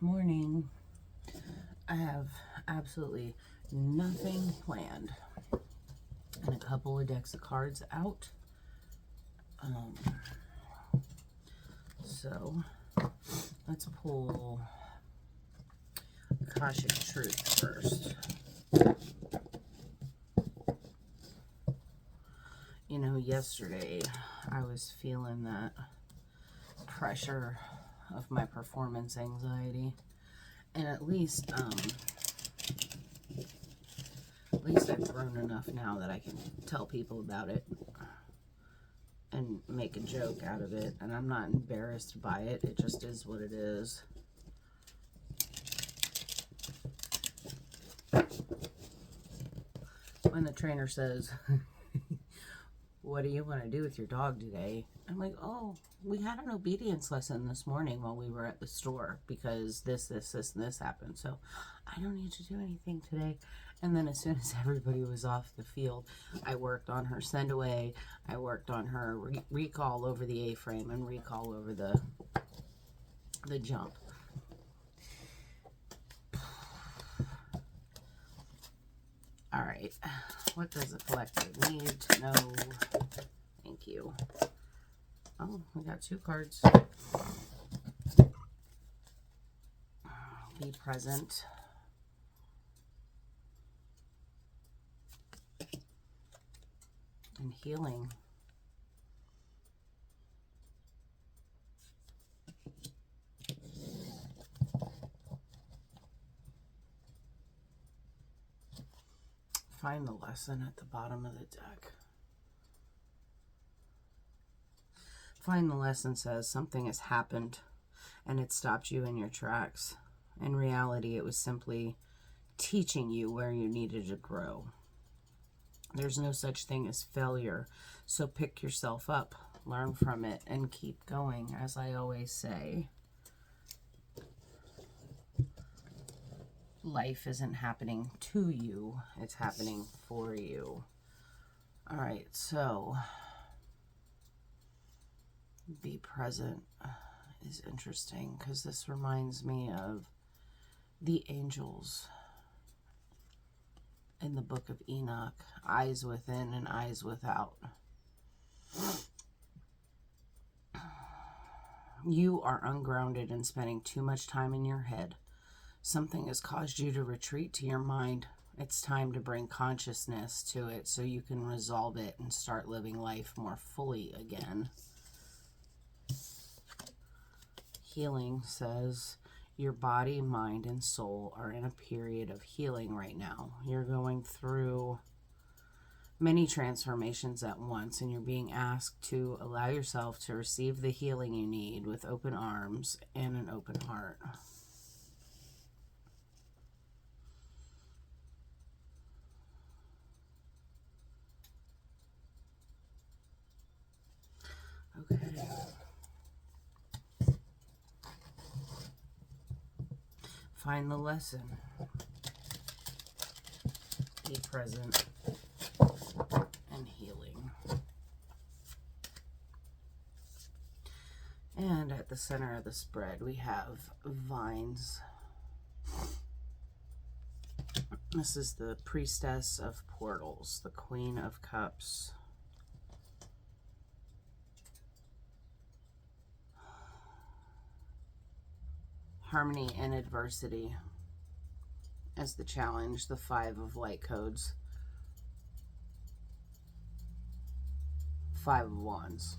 Morning. I have absolutely nothing planned and a couple of decks of cards out. So let's pull Akashic Truth first. You know, yesterday I was feeling that pressure of my performance anxiety, and at least I've grown enough now that I can tell people about it and make a joke out of it, and I'm not embarrassed by it. It just is what it is. When the trainer says, what do you want to do with your dog today? I'm like, oh, we had an obedience lesson this morning while we were at the store because this, and this happened. So I don't need to do anything today. And then as soon as everybody was off the field, I worked on her send away. I worked on her recall over the A-frame and recall over the jump. All right. What does the collective need to know? Thank you. Oh, we got 2 cards. Be present. And healing. Find the lesson at the bottom of the deck. Find the lesson says something has happened and it stopped you in your tracks. In reality, it was simply teaching you where you needed to grow. There's no such thing as failure, so pick yourself up, learn from it, and keep going, as I always say. Life isn't happening to you, it's happening for you. All right, so be present is interesting because this reminds me of the angels in the book of Enoch, eyes within and eyes without. You are ungrounded and spending too much time in your head. Something has caused you to retreat to your mind. It's time to bring consciousness to it so you can resolve it and start living life more fully again. Healing says your body, mind, and soul are in a period of healing right now. You're going through many transformations at once, and you're being asked to allow yourself to receive the healing you need with open arms and an open heart. Okay. Find the lesson. Be present and healing. And at the center of the spread, we have vines. This is the priestess of portals, the Queen of Cups. Harmony and adversity as the challenge, the 5 of light codes. 5 of wands.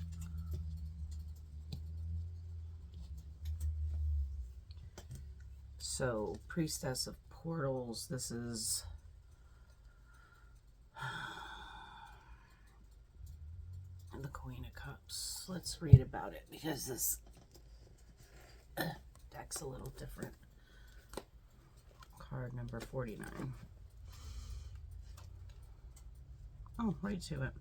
So, priestess of portals, this is the Queen of Cups. Let's read about it because this deck's a little different. Card number 49. Oh, right to it.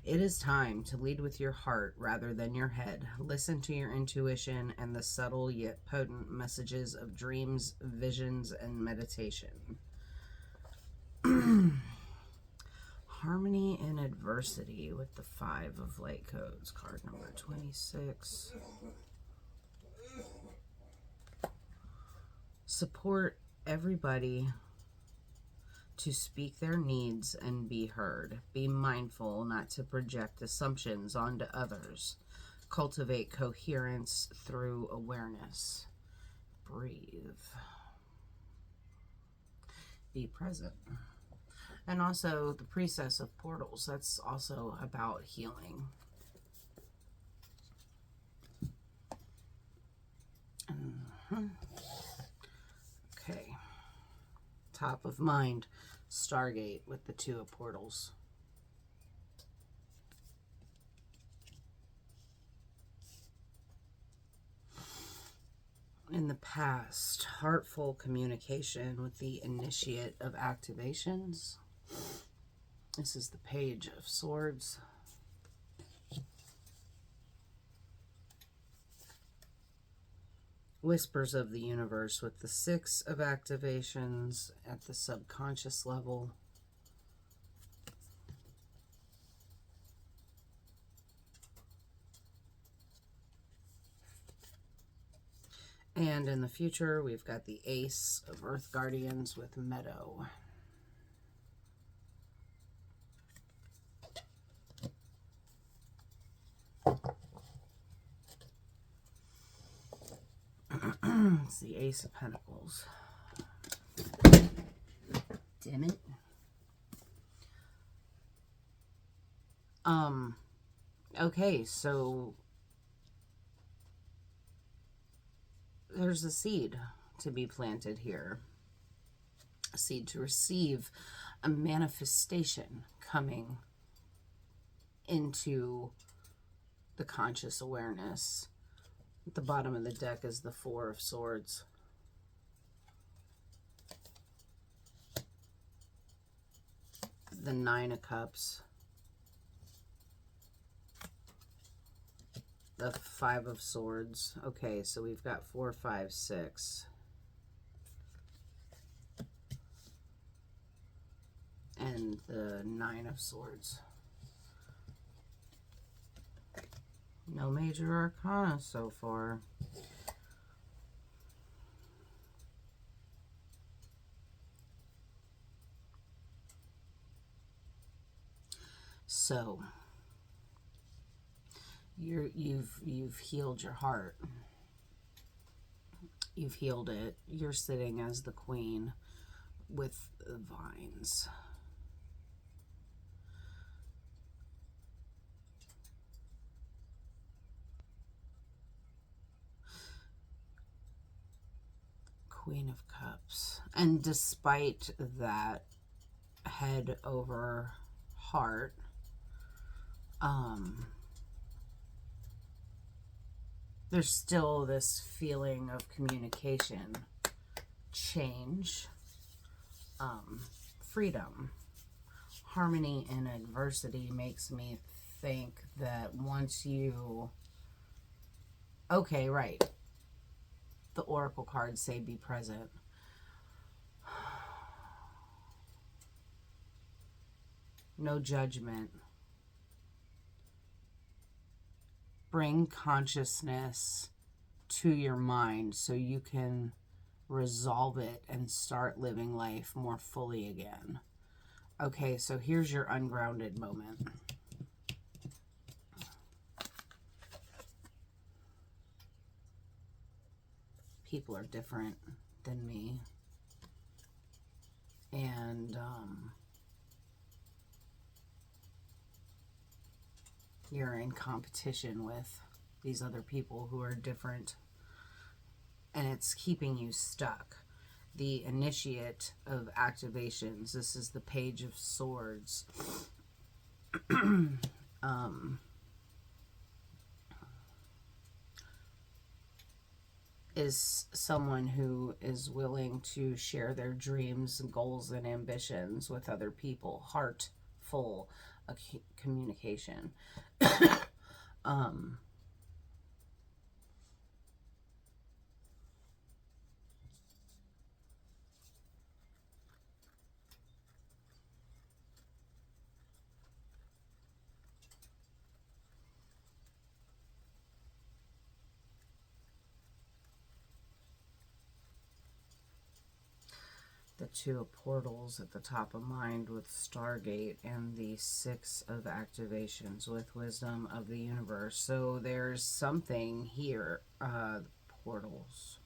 It is time to lead with your heart rather than your head. Listen to your intuition and the subtle yet potent messages of dreams, visions, and meditation. Harmony and adversity with the 5 of light codes. Card number 26. Support everybody to speak their needs and be heard. Be mindful not to project assumptions onto others. Cultivate coherence through awareness. Breathe. Be present. And also the process of portals. That's also about healing. Okay. Top of mind. Stargate with the Two of Portals. In the past, heartful communication with the Initiate of Activations. This is the Page of Swords. Whispers of the Universe with the Six of Activations at the subconscious level. And in the future, we've got the Ace of Earth Guardians with Meadow. It's the Ace of Pentacles. Damn it. Okay, so there's a seed to be planted here. A seed to receive a manifestation coming into the conscious awareness. At the bottom of the deck is the Four of Swords. The Nine of Cups. The Five of Swords. Okay, so we've got 4, 5, 6. And the Nine of Swords. No major arcana so far. So you've healed your heart. You've healed it. You're sitting as the queen with the vines. Queen of Cups. And despite that head over heart, there's still this feeling of communication, change, freedom. Harmony in adversity makes me think that once you... Okay, right. The Oracle cards say be present. No judgment. Bring consciousness to your mind so you can resolve it and start living life more fully again. Okay, so here's your ungrounded moment. People are different than me. And you're in competition with these other people who are different. And it's keeping you stuck. The Initiate of Activations. This is the Page of Swords. Is someone who is willing to share their dreams, goals, and ambitions with other people. Heartful communication. the 2 of portals at the top of mind with Stargate, and the 6 of activations with wisdom of the universe. So there's something here. Portals.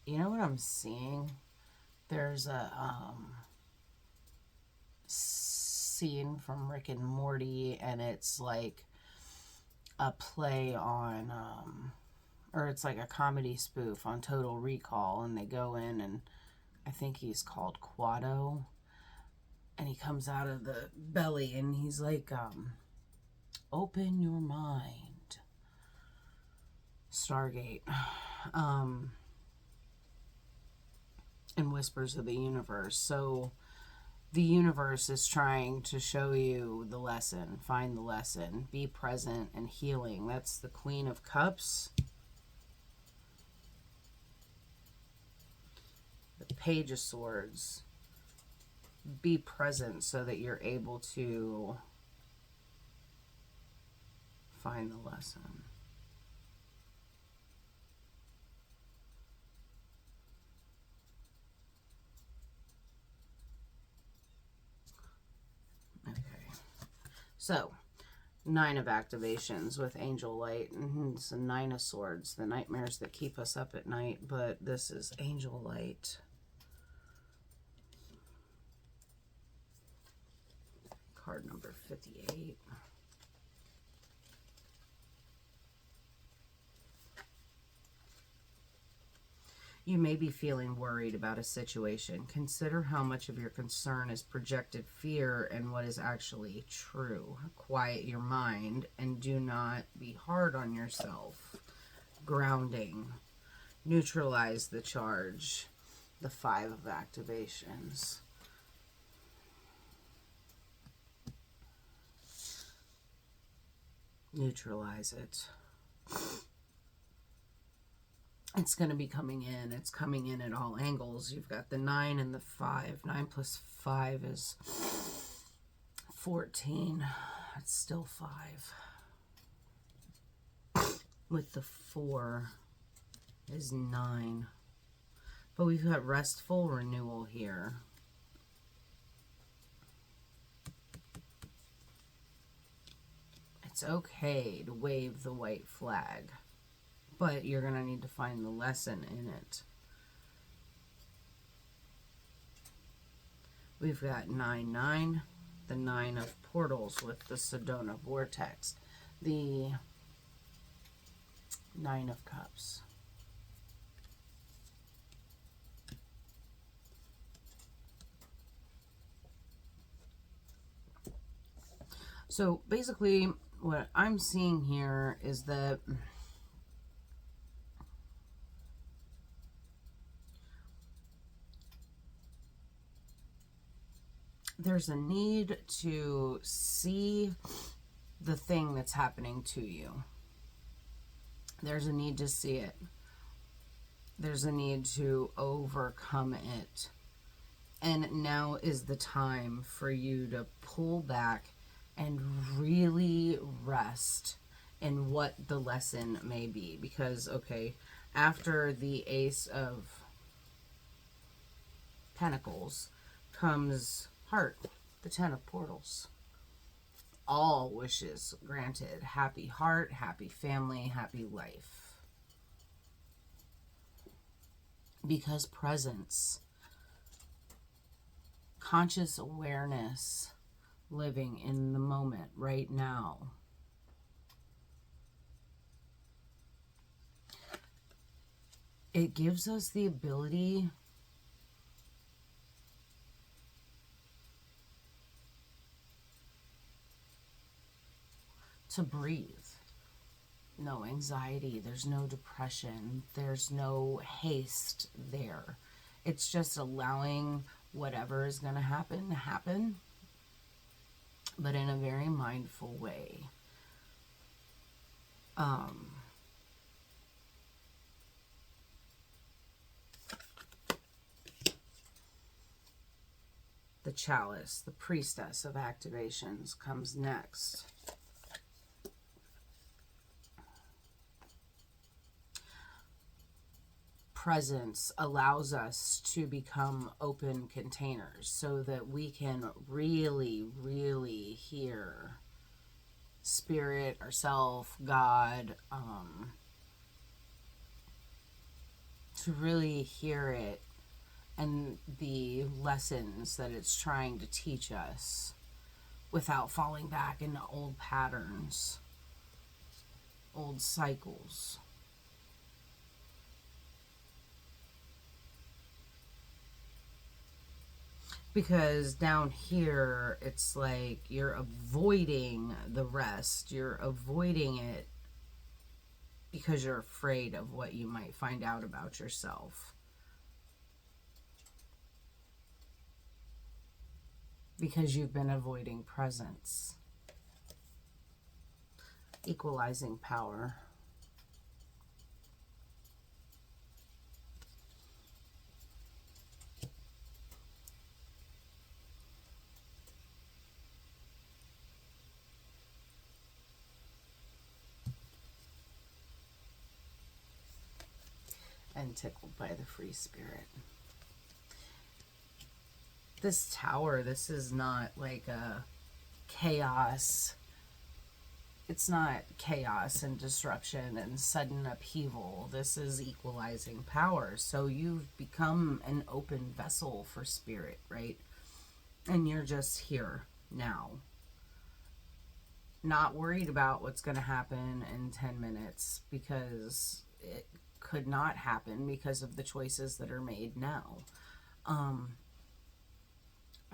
You know what I'm seeing? There's a scene from Rick and Morty, and it's like a play on or it's like a comedy spoof on Total Recall, and they go in, and I think he's called Quado, and he comes out of the belly, and he's like, open your mind. Stargate. And whispers of the universe. So the universe is trying to show you the lesson. Find the lesson. Be present and healing. That's the Queen of Cups. The Page of Swords. Be present so that you're able to find the lesson. Okay. So, 9 of activations with Angel Light. And it's a 9 of Swords. The nightmares that keep us up at night. But this is Angel Light. Card number 58. You may be feeling worried about a situation. Consider how much of your concern is projected fear and what is actually true. Quiet your mind and do not be hard on yourself. Grounding. Neutralize the charge. The 5 of activations. Neutralize it. It's going to be coming in. It's coming in at all angles. You've got the 9 and the 5. 9 plus 5 is 14. It's still 5. With the 4 is 9. But we've got restful renewal here. It's okay to wave the white flag, but you're going to need to find the lesson in it. We've got 9-9, the 9 of portals with the Sedona vortex, the 9 of cups. So basically what I'm seeing here is that there's a need to see the thing that's happening to you. There's a need to see it. There's a need to overcome it. And now is the time for you to pull back and really rest in what the lesson may be. Because, okay, after the Ace of Pentacles comes Heart, the 10 of portals. All wishes granted. Happy heart, happy family, happy life. Because presence, conscious awareness, living in the moment right now. It gives us the ability to breathe. No anxiety, there's no depression, there's no haste there. It's just allowing whatever is going to happen, but in a very mindful way. The Chalice, the Priestess of Activations, comes next. presence allows us to become open containers so that we can really, really hear Spirit, ourself, God, to really hear it and the lessons that it's trying to teach us without falling back into old patterns, old cycles. Because down here, it's like you're avoiding the rest. You're avoiding it because you're afraid of what you might find out about yourself. Because you've been avoiding presence. Equalizing power. And tickled by the free spirit. This tower, this is not like a chaos. It's not chaos and disruption and sudden upheaval. This is equalizing power. So you've become an open vessel for spirit, right? And you're just here now. Not worried about what's going to happen in 10 minutes because it could not happen because of the choices that are made now.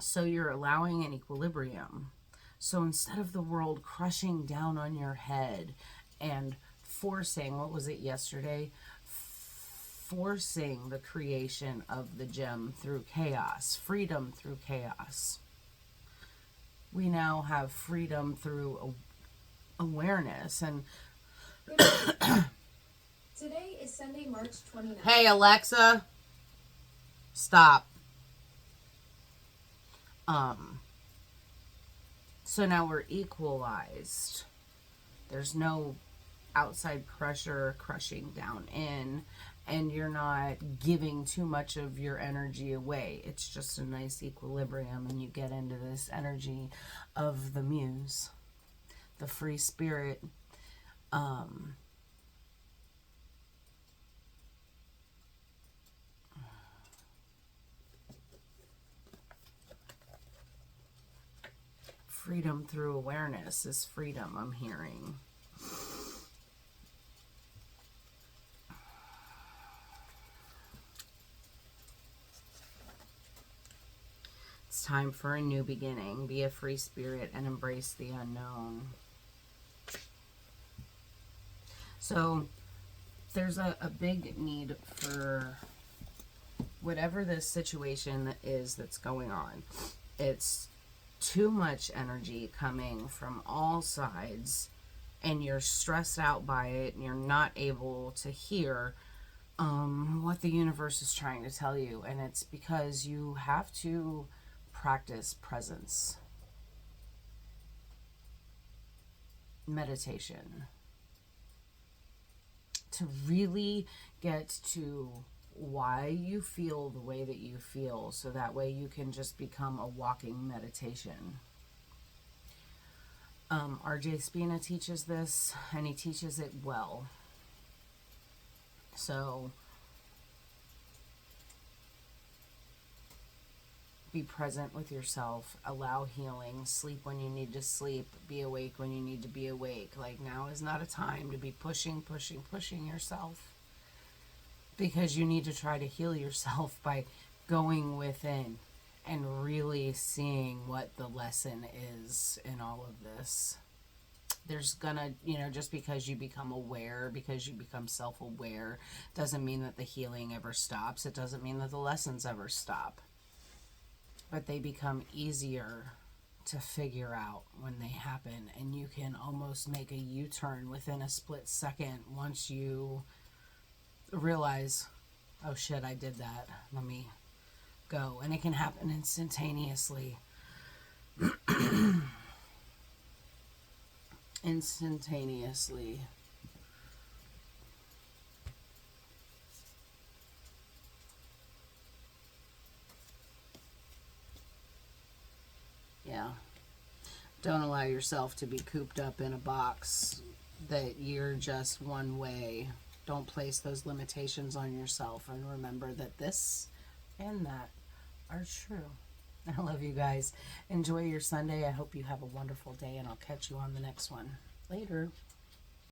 So you're allowing an equilibrium. So instead of the world crushing down on your head and forcing, what was it yesterday? Forcing the creation of the gem through chaos, freedom through chaos. We now have freedom through awareness. And today is Sunday, March 29th. Hey, Alexa, stop. So now we're equalized. There's no outside pressure crushing down in, and you're not giving too much of your energy away. It's just a nice equilibrium, and you get into this energy of the muse, the free spirit. Freedom through awareness is freedom, I'm hearing. It's time for a new beginning. Be a free spirit and embrace the unknown. So there's a big need for whatever this situation is that's going on. It's too much energy coming from all sides, and you're stressed out by it, and you're not able to hear what the universe is trying to tell you. And it's because you have to practice presence, meditation, to really get to why you feel the way that you feel, so that way you can just become a walking meditation. R.J. Spina teaches this, and he teaches it well. So be present with yourself, allow healing, sleep when you need to sleep, be awake when you need to be awake. Like, now is not a time to be pushing yourself, because you need to try to heal yourself by going within and really seeing what the lesson is in all of this. There's gonna, just because you become aware, because you become self-aware, doesn't mean that the healing ever stops. It doesn't mean that the lessons ever stop. But they become easier to figure out when they happen, and you can almost make a U-turn within a split second once you realize, oh shit, I did that. Let me go. And it can happen instantaneously. Instantaneously. Yeah. Don't allow yourself to be cooped up in a box that you're just one way. Don't place those limitations on yourself, and remember that this and that are true. I love you guys. Enjoy your Sunday. I hope you have a wonderful day, and I'll catch you on the next one. Later.